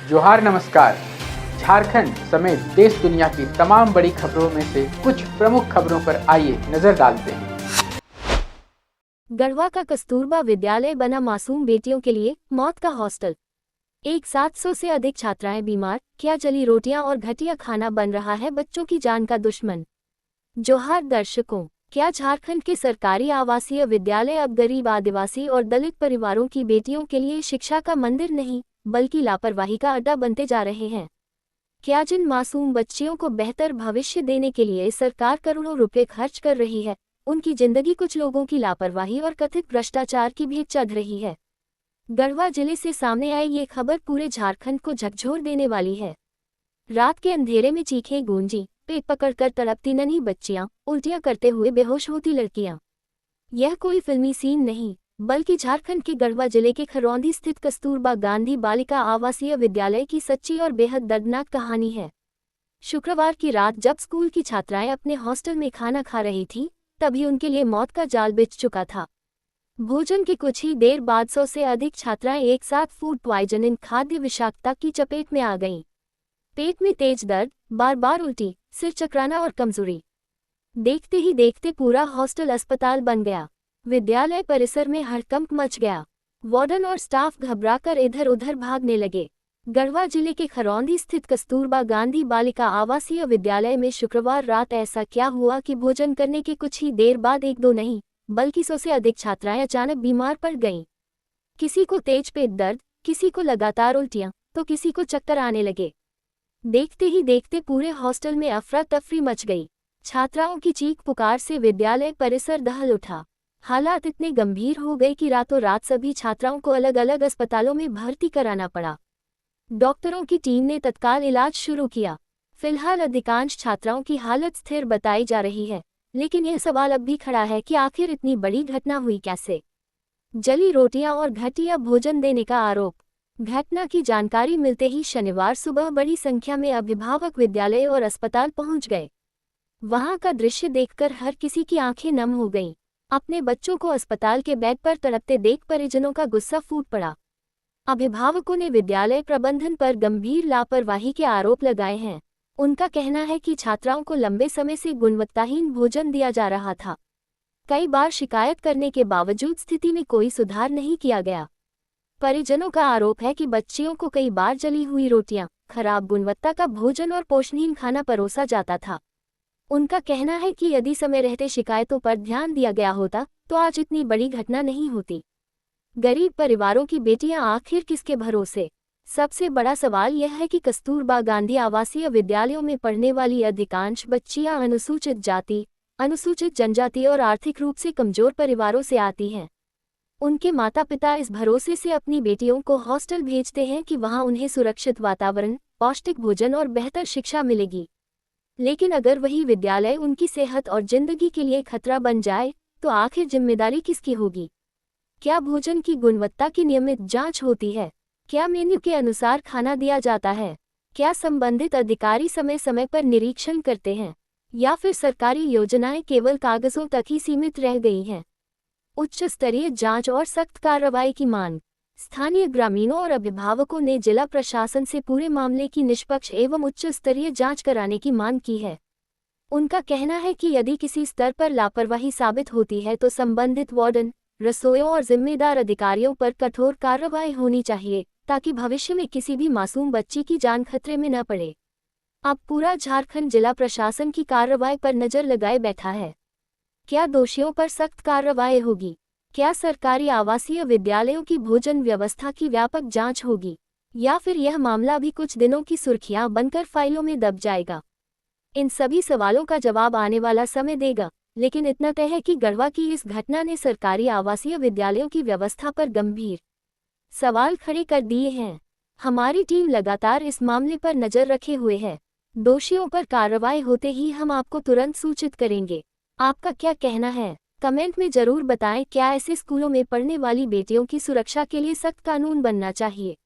जोहार नमस्कार। झारखंड समेत देश दुनिया की तमाम बड़ी खबरों में से कुछ प्रमुख खबरों पर आइए नजर डालते हैं। गढ़वा का कस्तूरबा विद्यालय बना मासूम बेटियों के लिए मौत का हॉस्टल। एक 700 से अधिक छात्राएं बीमार, क्या जली रोटियां और घटिया खाना बन रहा है बच्चों की जान का दुश्मन। जोहार दर्शकों, क्या झारखंड के सरकारी आवासीय विद्यालय अब गरीब आदिवासी और दलित परिवारों की बेटियों के लिए शिक्षा का मंदिर नहीं बल्कि लापरवाही का अड्डा बनते जा रहे हैं? क्या जिन मासूम बच्चियों को बेहतर भविष्य देने के लिए सरकार करोड़ों रुपए खर्च कर रही है, उनकी जिंदगी कुछ लोगों की लापरवाही और कथित भ्रष्टाचार की भेंट चढ़ रही है। गढ़वा जिले से सामने आई ये खबर पूरे झारखंड को झकझोर देने वाली है। रात के अंधेरे में चीखें गूंजी, पेट पकड़कर तड़पती नन्ही बच्चियां, उल्टियां करते हुए बेहोश होती लड़कियां। यह कोई फिल्मी सीन नहीं बल्कि झारखंड के गढ़वा जिले के खरौंधी स्थित कस्तूरबा गांधी बालिका आवासीय विद्यालय की सच्ची और बेहद दर्दनाक कहानी है। शुक्रवार की रात जब स्कूल की छात्राएं अपने हॉस्टल में खाना खा रही थीं, तभी उनके लिए मौत का जाल बिछ चुका था। भोजन के कुछ ही देर बाद 100 से अधिक छात्राएं एक साथ फूड पॉइजनिंग खाद्य विषाक्तता की चपेट में आ गईं। पेट में तेज दर्द, बार बार उल्टी, सिर चकराना और कमजोरी। देखते ही देखते पूरा हॉस्टल अस्पताल बन गया। विद्यालय परिसर में हड़कंप मच गया। वार्डन और स्टाफ घबराकर इधर उधर भागने लगे। गढ़वा जिले के खरौंधी स्थित कस्तूरबा गांधी बालिका आवासीय विद्यालय में शुक्रवार रात ऐसा क्या हुआ कि भोजन करने के कुछ ही देर बाद एक दो नहीं बल्कि 100 से अधिक छात्राएं अचानक बीमार पड़ गईं। किसी को तेज पेट दर्द, किसी को लगातार उल्टियां, तो किसी को चक्कर आने लगे। देखते ही देखते पूरे हॉस्टल में अफरा तफरी मच गई। छात्राओं की चीख पुकार से विद्यालय परिसर दहल उठा। हालात इतने गंभीर हो गए कि रातों रात सभी छात्राओं को अलग अलग अस्पतालों में भर्ती कराना पड़ा। डॉक्टरों की टीम ने तत्काल इलाज शुरू किया। फिलहाल अधिकांश छात्राओं की हालत स्थिर बताई जा रही है, लेकिन यह सवाल अब भी खड़ा है कि आखिर इतनी बड़ी घटना हुई कैसे। जली रोटियां और घटिया भोजन देने का आरोप। घटना की जानकारी मिलते ही शनिवार सुबह बड़ी संख्या में अभिभावक विद्यालय और अस्पताल पहुंच गए। वहां का दृश्य देखकर हर किसी की आंखें नम हो गईं। अपने बच्चों को अस्पताल के बेड पर तड़पते देख परिजनों का गुस्सा फूट पड़ा। अभिभावकों ने विद्यालय प्रबंधन पर गंभीर लापरवाही के आरोप लगाए हैं। उनका कहना है कि छात्राओं को लंबे समय से गुणवत्ताहीन भोजन दिया जा रहा था। कई बार शिकायत करने के बावजूद स्थिति में कोई सुधार नहीं किया गया। परिजनों का आरोप है कि बच्चियों को कई बार जली हुई रोटियां, खराब गुणवत्ता का भोजन और पोषणहीन खाना परोसा जाता था। उनका कहना है कि यदि समय रहते शिकायतों पर ध्यान दिया गया होता तो आज इतनी बड़ी घटना नहीं होती। गरीब परिवारों की बेटियां आखिर किसके भरोसे? सबसे बड़ा सवाल यह है कि कस्तूरबा गांधी आवासीय विद्यालयों में पढ़ने वाली अधिकांश बच्चियां अनुसूचित जाति, अनुसूचित जनजाति और आर्थिक रूप से कमजोर परिवारों से आती हैं। उनके माता पिता इस भरोसे से अपनी बेटियों को हॉस्टल भेजते हैं कि वहां उन्हें सुरक्षित वातावरण, पौष्टिक भोजन और बेहतर शिक्षा मिलेगी। लेकिन अगर वही विद्यालय उनकी सेहत और जिंदगी के लिए खतरा बन जाए, तो आखिर जिम्मेदारी किसकी होगी? क्या भोजन की गुणवत्ता की नियमित जांच होती है? क्या मेन्यू के अनुसार खाना दिया जाता है? क्या संबंधित अधिकारी समय समय पर निरीक्षण करते हैं, या फिर सरकारी योजनाएं केवल कागजों तक ही सीमित रह गई हैं? उच्च स्तरीय जांच और सख्त कार्रवाई की मांग। स्थानीय ग्रामीणों और अभिभावकों ने जिला प्रशासन से पूरे मामले की निष्पक्ष एवं उच्च स्तरीय जांच कराने की मांग की है। उनका कहना है कि यदि किसी स्तर पर लापरवाही साबित होती है तो संबंधित वार्डन, रसोइयों और जिम्मेदार अधिकारियों पर कठोर कार्रवाई होनी चाहिए, ताकि भविष्य में किसी भी मासूम बच्ची की जान खतरे में न पड़े। अब पूरा झारखंड जिला प्रशासन की कार्रवाई पर नजर लगाए बैठा है। क्या दोषियों पर सख्त कार्रवाई होगी? क्या सरकारी आवासीय विद्यालयों की भोजन व्यवस्था की व्यापक जांच होगी, या फिर यह मामला भी कुछ दिनों की सुर्खियां बनकर फाइलों में दब जाएगा? इन सभी सवालों का जवाब आने वाला समय देगा, लेकिन इतना तय है कि गढ़वा की इस घटना ने सरकारी आवासीय विद्यालयों की व्यवस्था पर गंभीर सवाल खड़े कर दिए हैं। हमारी टीम लगातार इस मामले पर नजर रखे हुए है। दोषियों पर कार्रवाई होते ही हम आपको तुरंत सूचित करेंगे। आपका क्या कहना है? कमेंट में जरूर बताएं। क्या ऐसे स्कूलों में पढ़ने वाली बेटियों की सुरक्षा के लिए सख्त कानून बनना चाहिए?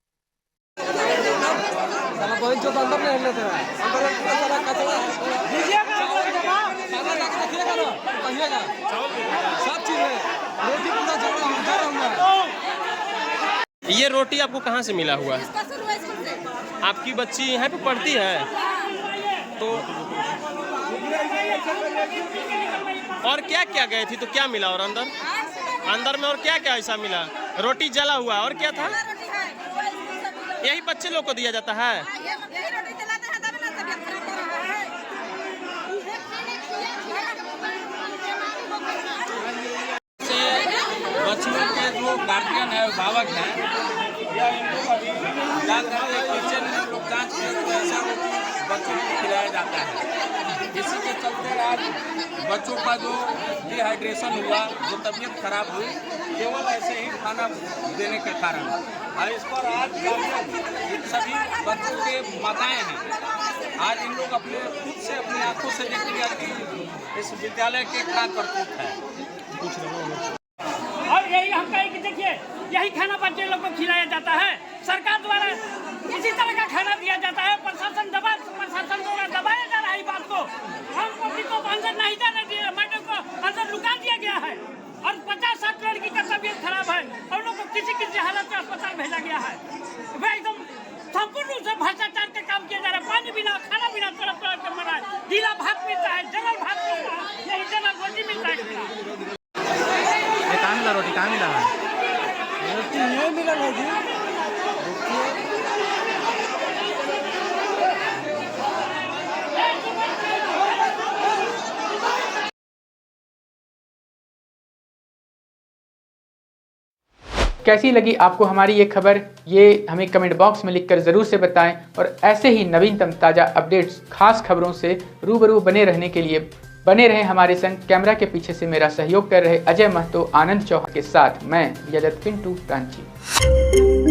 ये रोटी आपको कहाँ से मिला हुआ है? इसका शुरू है स्कूल आपकी बच्ची यहाँ पे पढ़ती है तो और क्या क्या गए थी तो क्या मिला? और अंदर में और क्या क्या ऐसा मिला? रोटी जला हुआ और क्या था? यही बच्चे लोग को दिया जाता है। बच्चों के जो गार्जियन है, अभिभावक हैं, या इन लोग अभी जान रहे हैं किचन में लोग जांच में ऐसा बच्चों को खिलाया जाता है। इसी के चलते आज बच्चों का जो डिहाइड्रेशन हुआ, जो तबीयत खराब हुई, केवल ऐसे ही खाना देने के कारण। और इस पर आज सभी बच्चों के माताएं हैं, आज इन लोग अपने खुद से अपनी आंखों से देखिए कि इस विद्यालय के क्या करतूत है। और यही हम कहें कि देखिए यही खाना बच्चे लोग को खिलाया जाता है। सरकार द्वारा इसी तरह का खाना दिया जाता है। प्रशासन द्वारा दबाया जा रहा है बात को। हम पब्लिक को अंदर नहीं जाने दिया, मैडम को अंदर लुका दिया गया है। और 50-60 लड़की का तबीयत खराब है और लोग को किसी हालत में अस्पताल भेजा गया है। वह एकदम संपूर्ण रूप से भ्रष्टाचार का काम किया जा रहा है। पानी बिना, खाना बिना तड़प तड़प कर मरा है। गीला भात मिलता है, जलल भात मिलता है, नहीं जलल रोटी मिलता है। कहाँ मिला रोटी? कहाँ मिला? रोटी ये मिला है जी। कैसी लगी आपको हमारी ये खबर, ये हमें कमेंट बॉक्स में लिखकर ज़रूर से बताएं। और ऐसे ही नवीनतम ताज़ा अपडेट्स, खास खबरों से रूबरू बने रहने के लिए बने रहें हमारे संग। कैमरा के पीछे से मेरा सहयोग कर रहे अजय महतो, आनंद चौहान के साथ मैं यजत पिंटू रांची।